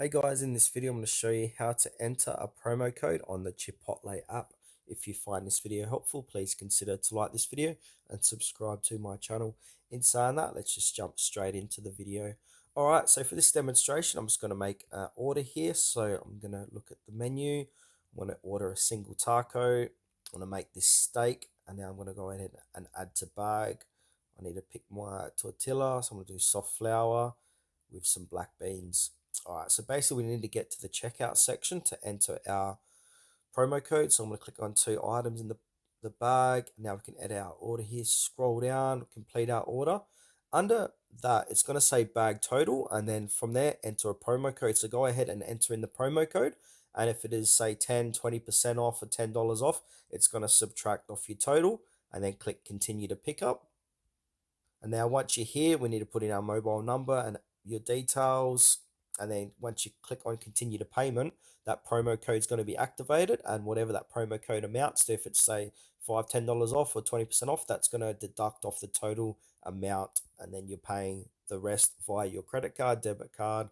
Hey guys, in this video I'm going to show you how to enter a promo code on the Chipotle app. If you find this video helpful, please consider to like this video and subscribe to my channel. In saying that, let's just jump straight into the video. Alright, so for this demonstration, I'm just going to make an order here. So I'm going to look at the menu. I'm going to order a single taco. I'm going to make this steak, and now I'm going to go ahead and add to bag. I need to pick my tortilla, so I'm going to do soft flour with some black beans. All right, so basically we need to get to the checkout section to enter our promo code. So I'm going to click on two items in the bag. Now we can edit our order here, scroll down, complete our order. Under that, it's going to say bag total, and then from there, enter a promo code. So go ahead and enter in the promo code. And if it is, say, 10, 20% off or $10 off, it's going to subtract off your total, and then click continue to pick up. And now once you're here, we need to put in our mobile number and your details. And then once you click on continue to payment, that promo code is going to be activated. And whatever that promo code amounts to, if it's say $5, $10 off or 20% off, that's going to deduct off the total amount. And then you're paying the rest via your credit card, debit card,